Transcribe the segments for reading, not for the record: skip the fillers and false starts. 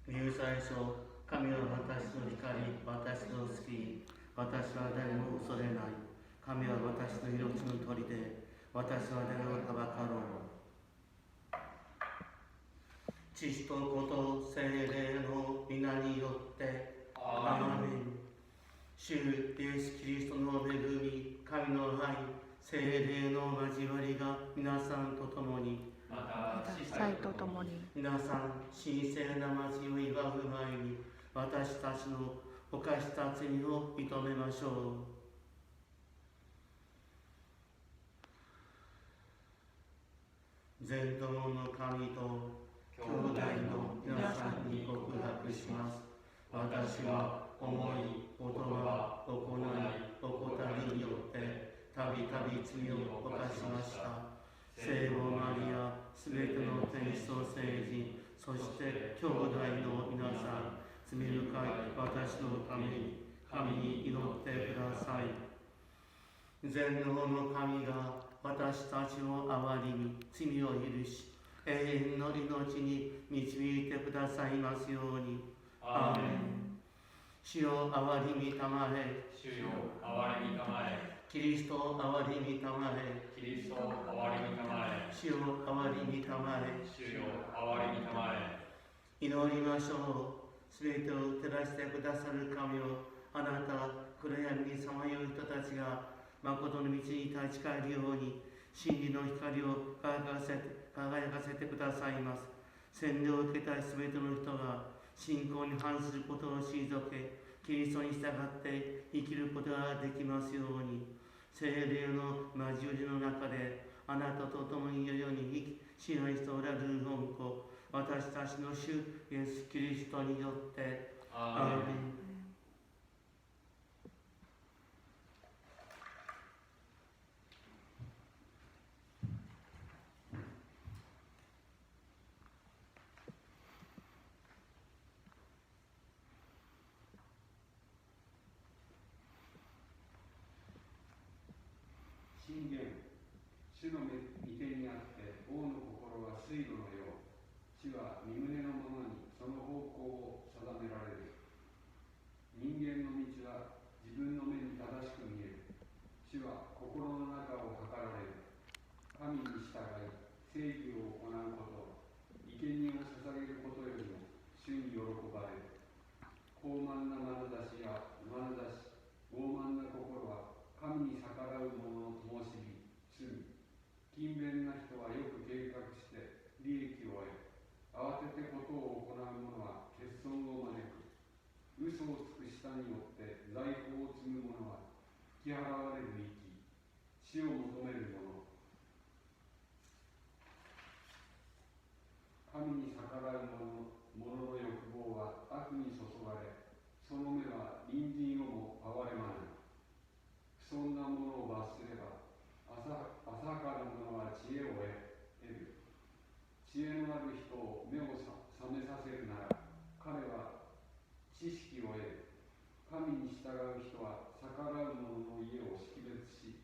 入祭書、神は私の光、私の救い、私は誰も恐れない。神は私の命の砦で、私は誰をはばかろう。父と子と聖霊の皆によって、アーメン。主イエス・キリストの恵み、神の愛、聖霊の交わりが皆さんと共に、また司祭と共に、皆さん、神聖な交を祝う前に、私たちの犯した罪を認めましょう。全能の神と兄弟の皆さんに告白します。私は思い、言葉、行い、怠りによってたびたび罪を犯しました。聖母マリア、すべての天使と聖人、そして兄弟の皆さん、罪深い私のために神に祈ってください。全能の神が私たちを憐れみ、罪を許し、永遠の命に導いてくださいますように。アーメン。主よ憐れみたまえ。主よ憐れみたまえ。キリスト憐れみたまえ。キリスト憐れみたまえ。主よ憐れみたまえ。主よ憐れみたまえ。祈りましょう。すべてを照らしてくださる神を、あなた暗闇にさまよう人たちが誠の道に立ち返るように、真理の光を輝かせてくださいます。洗礼を受けたいすべての人が信仰に反することを退け、キリストに従って生きることができますように。聖霊の交わりの中であなたと共に世に支配しておられる御子、私たちの主イエス・キリストによってアーメン。信玄、主の御手にあって王の心は水路のよう。主は身胸のままにその方向を定められる。人間の道は自分の目に正しく見える。主は心の中を測られる。神に従い正義を行うこと、生贄を捧げることよりも主に喜ばれる。高慢な眼差しや眼差し、傲慢な心は神に逆らう者の灯火、罪。勤勉な人はよく計画して利益を得、慌ててことを行う者は欠損を招く。嘘をつく舌によって財宝を積む者は引き払われる息。死を求める者。神に逆らう者の欲望は悪に注がれ、その目は隣人をも憐れまない。不遜な者を罰すれば、浅はかな者は知恵を得る。知恵のある人を目を覚めさせるなら、彼は知識を得る。神に従う人は逆らう者の家を識別し、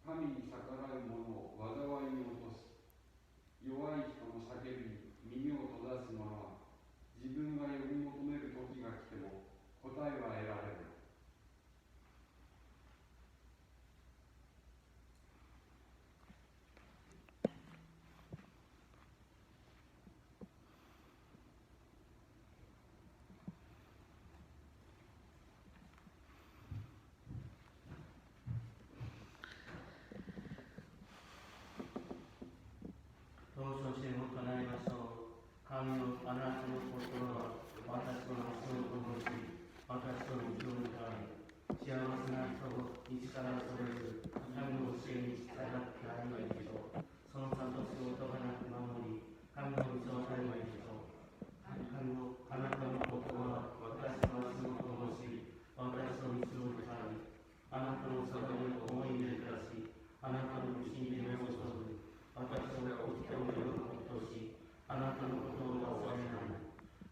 神に逆らう者を災いに落とす。弱い人の叫びに耳を閉ざす者は、自分が呼び求める時が来ても答えは得られない。同書しても唱えましょう。神のあなたの心は私の足を灯し、私の道を歌い、幸せな人を道からそれず、神の教えに従って歩むでしょう。その諭しを音がなく守り、神の道を歩むでしょう。神のあなたの心は私の足を灯し、私の道を歌い、あなたの定めを思い出し、あなたの信念を恐る。私を生きておることし、あなたのことを忘れない。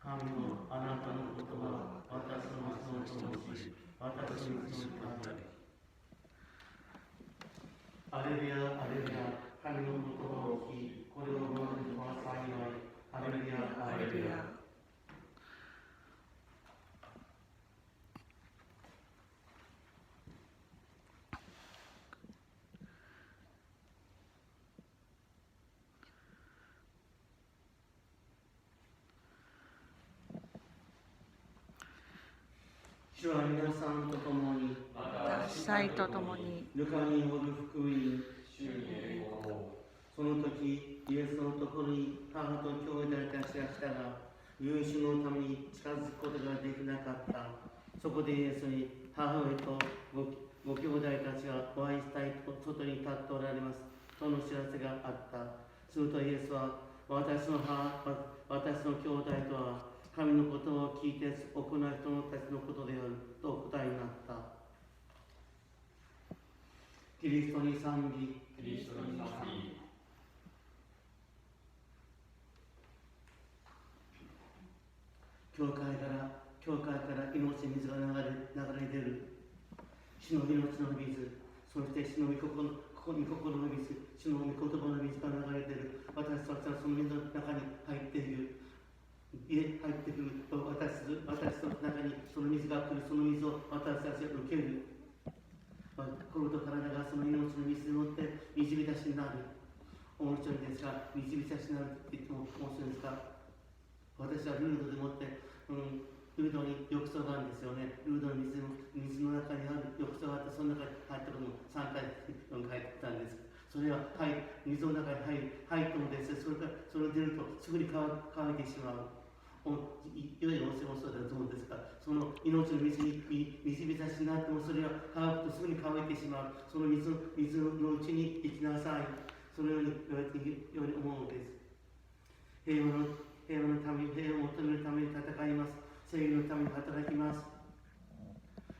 神のあなたのことは私の足を通し、私の道を歩み。アレルヤ、アレルヤ、神の言葉を聞き、これを守るのは幸い。アレルヤ、アレルヤ。主は皆さんと共に、また司祭と共に、ルカによる福音。主に栄光を。その時、イエスのところに母と兄弟たちが来たが、夕食のために近づくことができなかった。そこでイエスに母親とご兄弟たちがお会いしたいと外に立っておられますとの知らせがあった。するとイエスは、私の母、私の兄弟とは神のことを聞いて行う人たちのことであると答えになった。キリストに賛美。キリストに賛美。教会から命の水が流れ出る。主の命の水、そして主の御心の水、主の御言葉の水が流れ出る。私たちはその水の中に入っている。入ってくると私の中にその水が来る。その水を私たちが受ける。心と体がその命の水に乗って導き出しになる。面白いですが、導き出しになると言っても面白いですが、私はルードでもって、ルードに浴槽があるんですよね。ルードの水の中にある浴槽があって、その中に入ったことも3回、4回入ってたんです。それは、水の中に入ってもですね、それ出るとすぐに乾いてしまう。良い温泉もそうだと思うんですが、その命の水に水浸しになっても、それが乾くとすぐに乾いてしまう。その水のうちに行きなさい。そのように言われているように思うのです。平和のために、平和を求めるために戦います。正義のために働きます。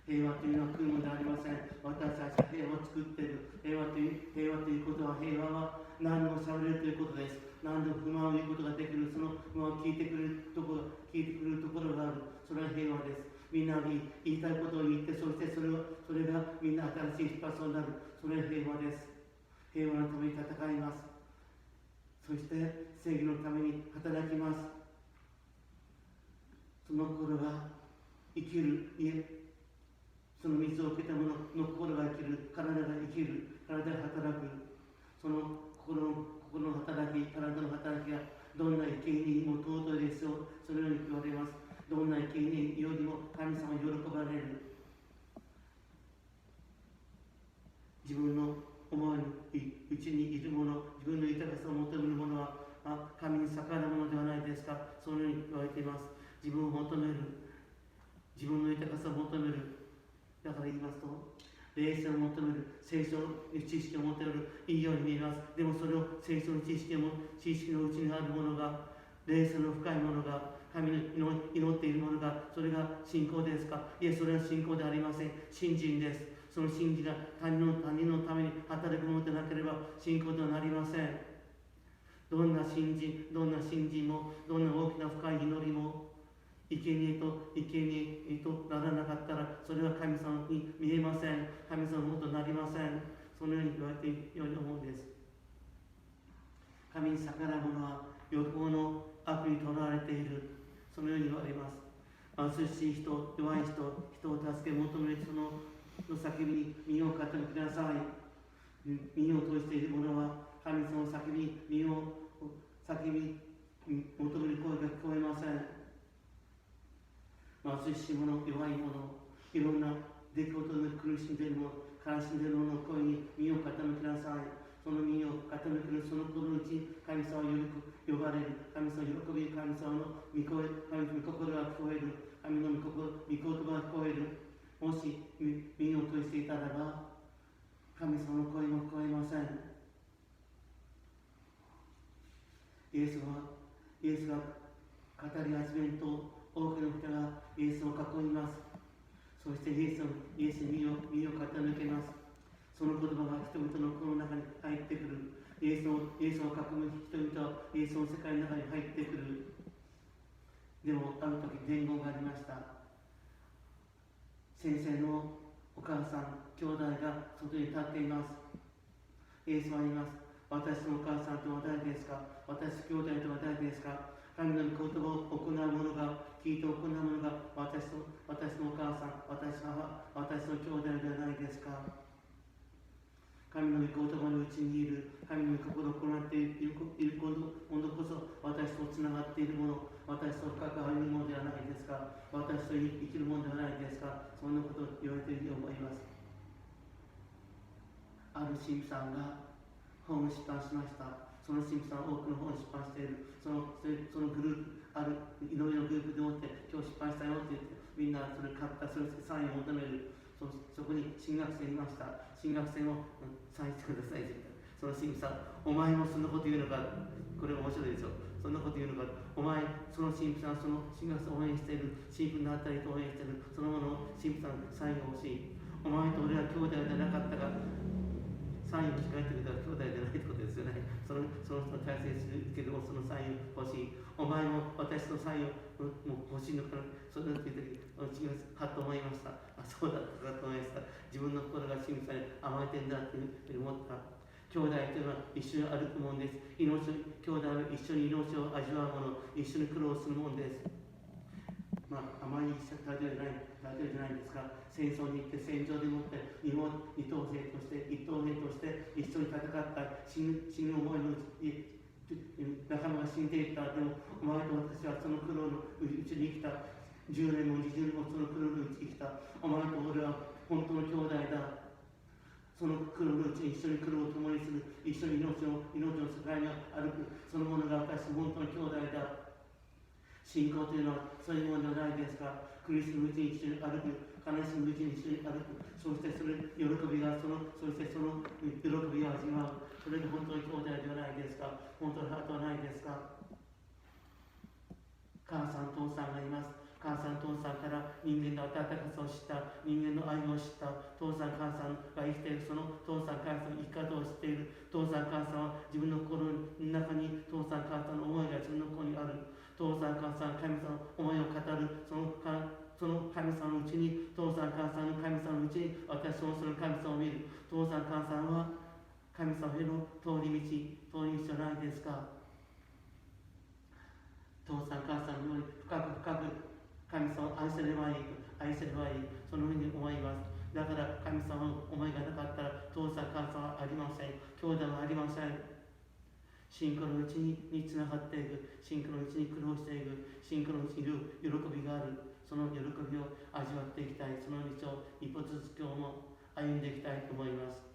平和というのは来るものでありません。私たちが平和を作っている。平和ということは、平和は何でもしゃべれるということです。何でも不満を言うことができる。その不満を聞いてくれるところがある。それは平和です。みんなに言いたいことを言って、そしてそれがみんな新しい出発になる。それは平和です。平和のために戦います。そして正義のために働きます。その心が生きる。その水を受けた者の心が生きる。体が生きる。体が働く。その心の働き、体の働きがどんな生贄にも尊いですよ。そのように言われます。どんな生贄よりも神様に喜ばれる。自分の思いのうちにいるもの、自分の豊かさを求めるものは神に逆らうものではないですか。そのように言われています。自分を求める。自分の豊かさを求める。だから言いますと、霊性を求める、聖書の知識を求める、いいように見えます。でもそれを聖書の知識のうちにあるものが、霊性の深いものが、神の祈っているものが、それが信仰ですか。いえ、それは信仰ではありません。信心です。その信心が他人のために働くものでなければ信仰とはなりません。どんな信心も、どんな大きな深い祈りも、生贄とならなかったら、それは神様に見えません。神様のものとなりません。そのように言われているように思うんです。神に逆らう者は欲望の悪にとらわれている。そのように言われます。貧しい人、弱い人を助け求める人の叫びに身を傾けなさい。身を通している者は神様の叫びに身を求める声が聞こえません。貧しい者、弱い者、いろんな出来事で苦しんでいる者、悲しんでいる者の声に身を傾けなさい。その身を傾けるその心のうちに神様を呼ばれる。神様を喜び、神様の御心が聞こえる。神の御言葉が聞こえる。もし身を通していたらば、神様の声も聞こえません。イエスが語り始めると、多くの人がイエスを囲みます。そしてイエスに身を傾けます。その言葉が人々の心の中に入ってくる。イエスを囲む人々はイエスの世界の中に入ってくる。でもある時伝言がありました。先生のお母さん、兄弟が外に立っています。イエスは言います。私のお母さんとは誰ですか。私兄弟とは誰ですか。神の御言葉を行う者が、聞いて行う者が私のお母さん、私の兄弟ではないですか。神の御言葉のうちにいる神の心を行っているものこそ私とつながっているもの、私と深く歩むものではないですか、私と生きるものではないですか。そんなことを言われていると思います。ある神父さんが本を出版しました。その神父さんは多くの本を出版している。そのグループ、あるいろいろグループでもって今日出版したよって言ってみんなそれ買った、それサインを求める。そこに進学生いました。進学生もサインしてくださいって言った。その神父さん、お前もそんなこと言うのか。これ面白いでしょ。そんなこと言うのか。お前、その神父さん、その進学生を応援している、神父のあたりと応援している、そのものを神父さん、サインが欲しい。お前と俺は兄弟じゃなかったが、サインを控えてるから兄弟じゃないってことですよね。その人大切するけども、そのサイン欲しい。お前も私のサインをも欲しいのかな。それだって言って違うかと思いました。あ、そうだったかと思いました。自分の心が神父さんに甘えてんだっていうふうに思った。兄弟というのは一緒に歩くもんです。兄弟は一緒に命を味わうもの、一緒に苦労するもんです。まあ、あまり例えじゃないんですが、戦争に行って戦場でもって二等兵として一緒に戦った死ぬ思いのうち仲間が死んでいった。でもお前と私はその苦労のうちに生きた。10年も20年もその苦労のうちに生きた。お前と俺は本当の兄弟だ。その苦労のうちに一緒に苦労を共にする。一緒に命の世界に歩く。そのものが私本当の兄弟だ。信仰というのはそういうものではないですか。苦しむうちに一緒に歩く。悲しむうちに一緒に歩く。そしてそしてその喜びを味わう。それが本当に兄弟ではないですか。本当のハートはないですか。母さん父さんがいます。母さん父さんから人間の温かさを知った、人間の愛を知った。父さん母さんが生きている、その父さん母さんの生き方を知っている。父さん母さんは自分の心の中に父さん母さんの思いが自分の心にある。父さん母さん神様の思いを語る。その神様のうちに、父さん母さんの神様のうちに私もその神様を見る。父さん母さんは神様への通り道じゃないですか。父さん母さんのように深く神様を愛せればいい。そのように思います。だから神様の思いがなかったら父さん母さんはありません。兄弟はありません。信仰のうちにつながっていく。信仰のうちに苦労していく。信仰のうちに喜びがある。その喜びを味わっていきたい。その道を一歩ずつ今日も歩んでいきたいと思います。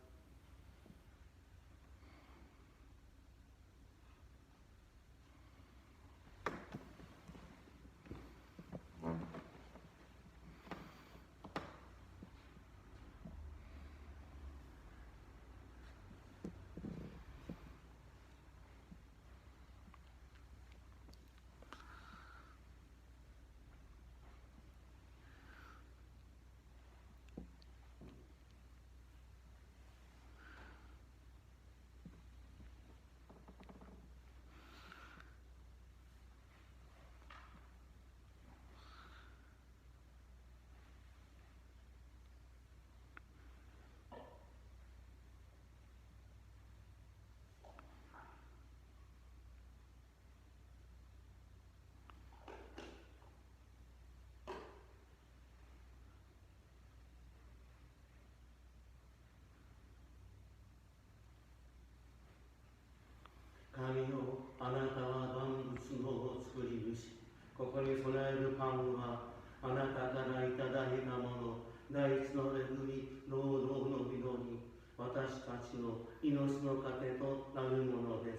神よ、あなたは万物の作り主。ここに備えるパンはあなたからいただいたもの。大地の恵み、労働の実り、私たちの命の糧となるものです。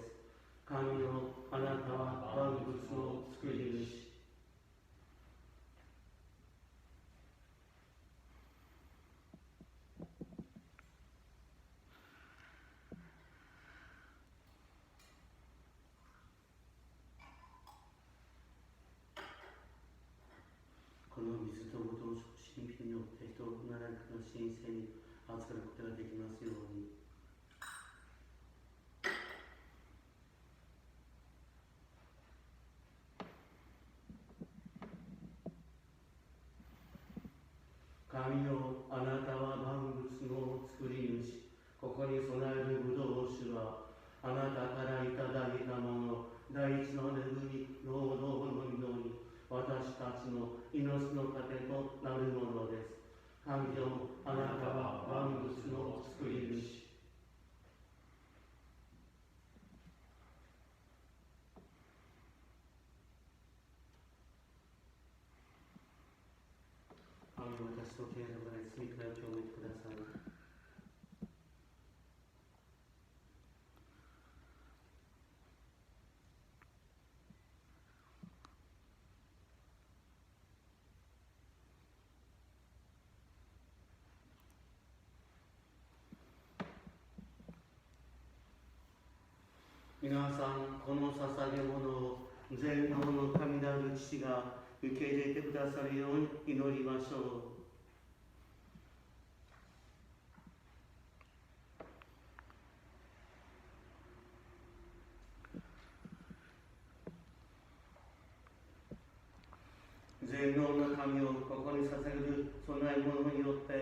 神よ、あなたは万物の作り主。この水とぶどう神秘によって人をならかの神聖に預かることができますように。神よ、あなたは万物の作り主。ここに備えるぶどう酒はあなたからいただいたもの。大地の恵み、労働の実り、私たちの命の糧となるものです。神よ、あなたは万物の作り主。私を継続で罪から清めてください。皆さん、この捧げ物を全能の神なる父が受け入れてくださるように祈りましょう。全能の神をここに捧げる供え物によって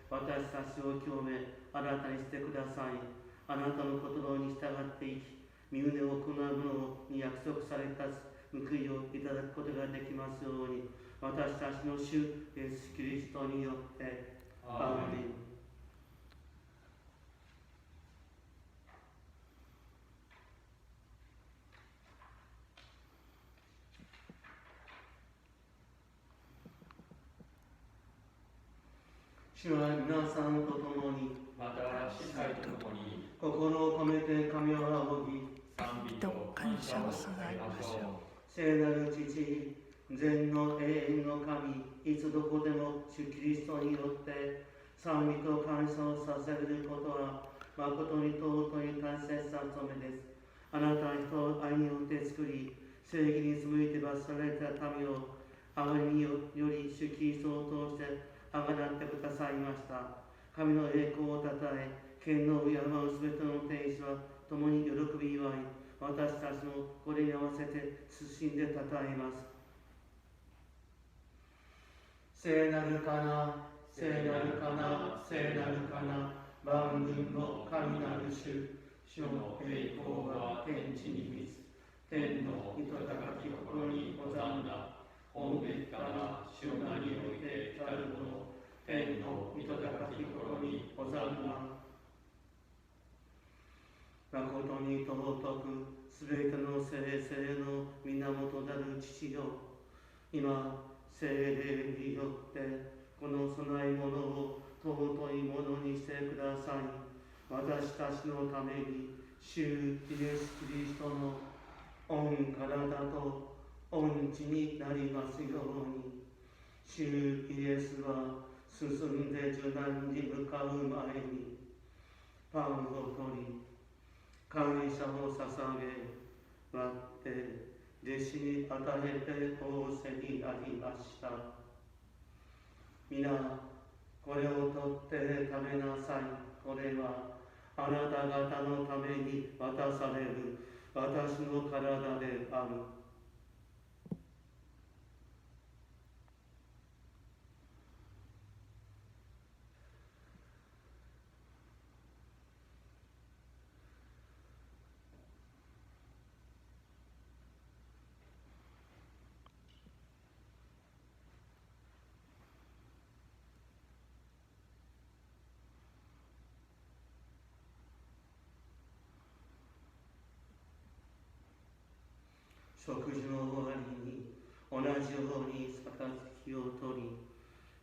私たちを清め新たにしてください。あなたの言葉に従って生き、身旨を行う者に約束された報いをいただくことができますように、私たちの主イエス・キリストによってアーメン。主は皆さんと共に、また司祭と共に心を込めて神を仰ぎ、賛美と感謝を捧げましょう。聖なる父、全の永遠の神、いつどこでも主キリストによって賛美と感謝を捧げることは誠に尊い大切な務めです。あなたは人を愛によって作り、正義に背いて罰された民を憐れみより主キリストを通してあがなってくださいました。神の栄光をたたえ、権能を敬うすべての天使は共に喜び祝い、私たちもこれに合わせて謹んでたたえます。聖なるかな、聖なるかな、聖なるかな、万軍の神なる主、主の栄光が天地に満つ。天の糸高きところにござんな。本別から主の名において来たる者、天の糸高きところにござんな。誠に尊く、すべての聖々の源なる父よ、今、聖霊によってこの供え物を尊いものにしてください。私たちのために主イエス・キリストの御体と御血になりますように。主イエスは進んで受難に向かう前にパンを取り、感謝を捧げ、割って弟子に与えて仰せになりました。皆、これを取って食べなさい。これはあなた方のために渡される私の体である。食事の終わりに同じように杯を取り、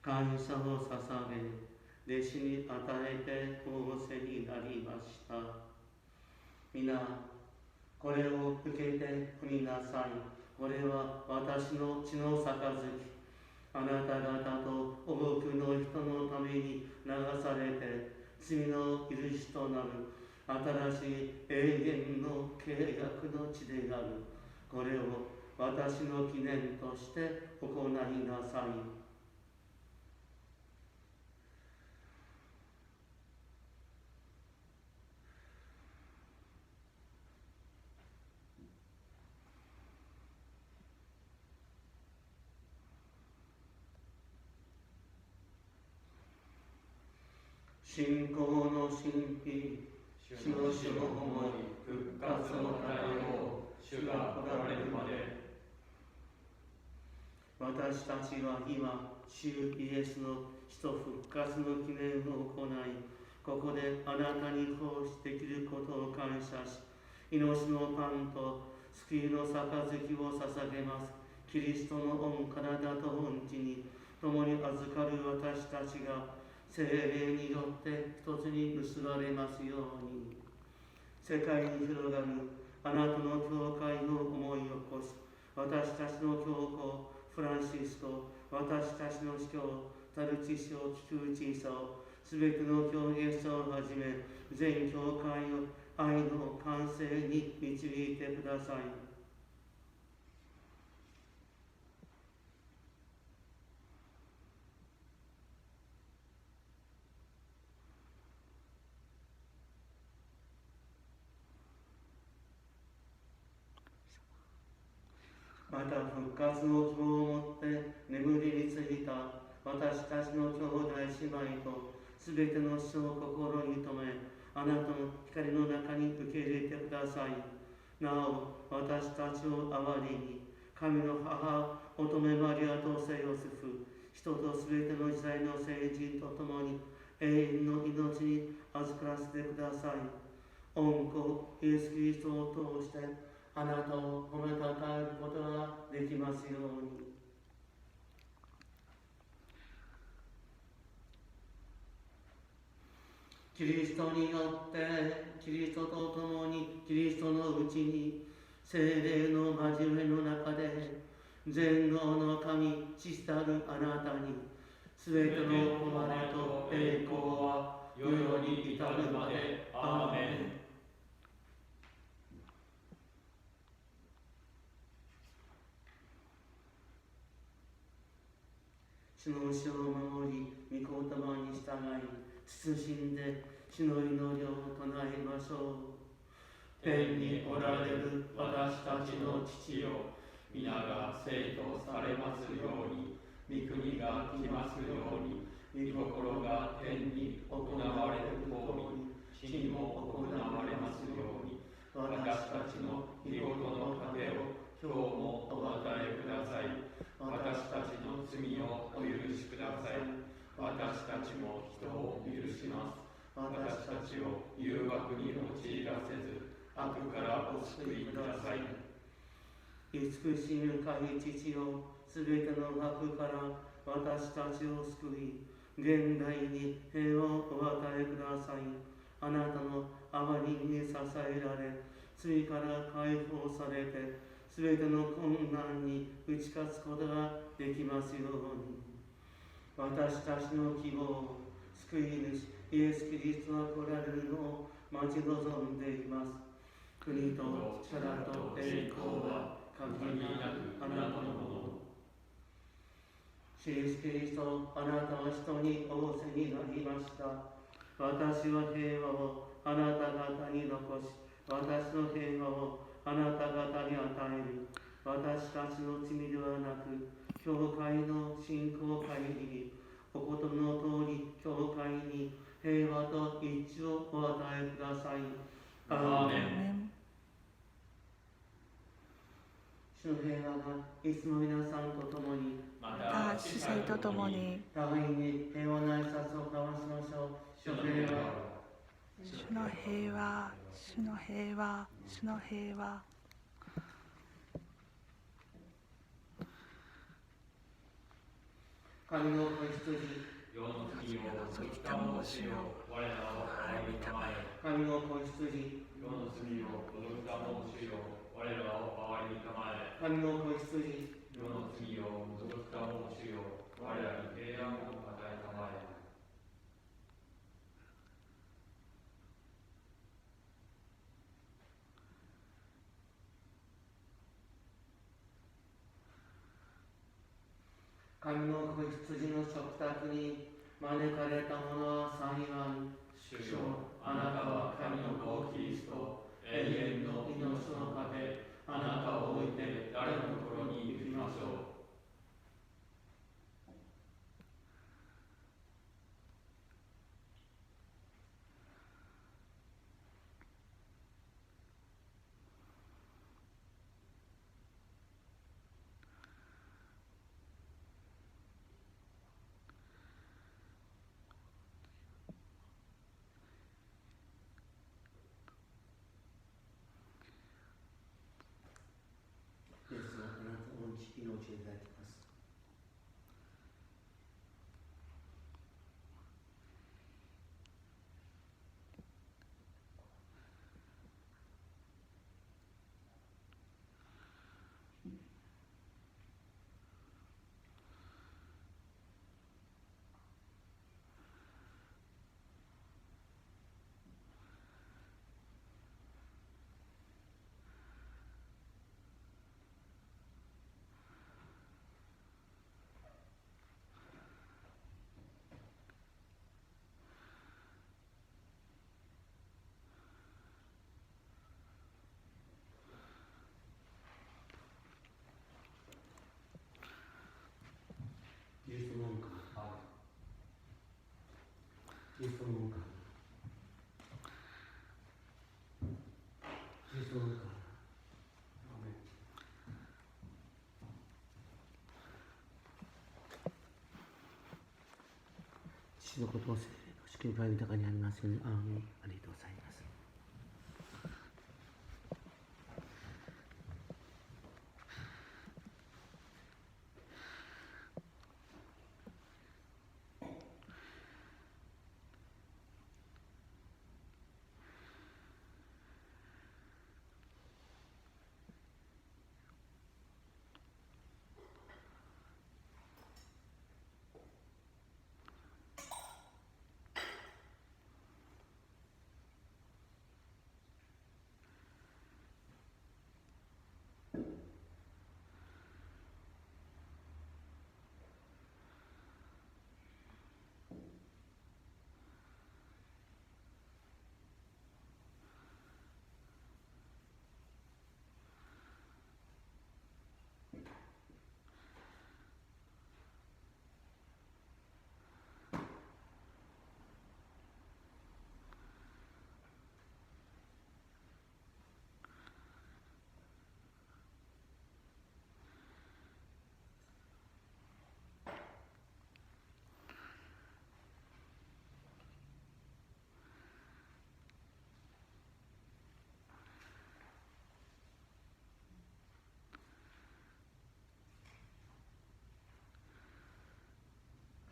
感謝を捧げ、弟子に与えて仰せになりました。皆、これを受けて飲みなさい。これは私の血の杯。あなた方と多くの人のために流されて罪の許しとなる新しい永遠の契約の地である。これを私の記念として行いなさい。信仰の神秘、主の主の思い、復活の太陽、主が来られるまで。私たちは今、主イエスの死と復活の記念を行い、ここであなたに奉仕できることを感謝し、命のパンと救いの杯を捧げます。キリストの御体と御血に共に預かる私たちが聖霊によって一つに結ばれますように。世界に広がるあなたの教会の思いを起こし、私たちの教皇フランシスコ、私たちの司教タルチスを菊内さを、すべての教芸者をはじめ全教会を愛の完成に導いてください。また復活の希望をもって眠りについた私たちの兄弟姉妹とすべての人を心に留め、あなたの光の中に受け入れてください。なお私たちを憐れに、神の母乙女マリアと聖ヨセフ、人とすべての時代の聖人と共に永遠の命に預からせてください。御子イエス・キリストを通してあなたを褒めたたえることができますように。キリストによってキリストと共にキリストのうちに聖霊の交わりの中で全能の神父たるあなたにすべての誉れと栄光は世々に至るまで。アーメン。主の教を守り、御言葉に従い、慎んで主の祈りを唱えましょう。天におられる私たちの父よ、皆が聖とされますように、御国が来ますように、御心が天に行われるように、地にも行われますように、私たちの日ごとの糧を今日もお与えください。私たちの罪をお許しください。私たちも人を許します。私たちを誘惑に陥らせず、悪からお救いください。慈しみ深い父よ、すべての悪から私たちを救い、現代に平和をお与えください。あなたの憐れみに支えられ、罪から解放されて、すべての困難に打ち勝つことができますように。私たちの希望、救い主イエス・キリストが来られるのを待ち望んでいます。国と力と栄光は限りなくあなたのもの。主イエス・キリスト、あなたは人に仰せになりました。私は平和をあなた方に残し、私の平和をあなた方に与える。私たちの罪ではなく、教会の信仰会に、おことの通り教会に平和と一致をお与えください。アーメン。主の平和がいつも皆さんと共に、また司祭と共に、互いに平和な挨拶を交わしましょう。主の平和、主の平和、主の平和、主の平和。神の子羊、世の罪を除きたもの主よ、我らを憐れみたまえ。神の子羊、世の罪を除きたもの主よ、我らを憐れみたまえ。神の子羊、世の罪を除きたもの主よ、我らに平安を与えたまえ。神の子羊の食卓に招かれた者は幸い。主よ、あなたは神の子キリスト、永遠の命の糧、あなたを置いて誰のところに行きましょう。イエスはあなたの命をいただきます。キリストの恩かキリストの恩かキリストの恩か父のことを聖霊の祝福が豊かにありますように。アーメン。ありがとうございます。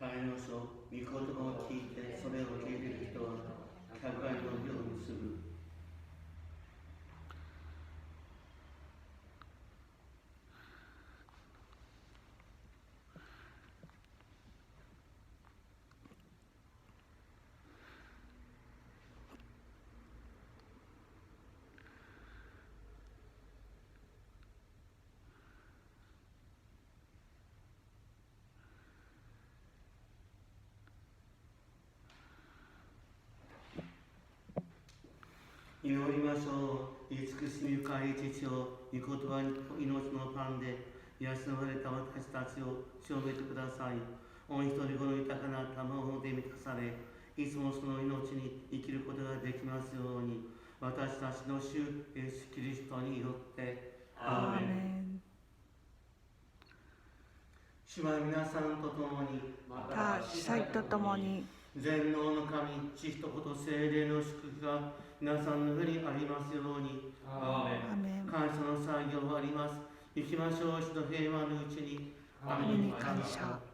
帰りましょう。御言葉を聞いて、それを聞いている人は、高いの義を結ぶ。祈りましょう。慈しみ深い父を、御言葉に命のパンで養われた私たちを証明てください。御一人子の豊かな賜で満たされ、いつもその命に生きることができますように、私たちの主イエス・キリストによって。アーメン。主は皆さんと共に、また司祭と共に、全能の神、父と子と聖霊の祝福が皆さんの上にありますように。アーメン。感謝の作業があります。行きましょう。主の平和のうちに。神に感謝。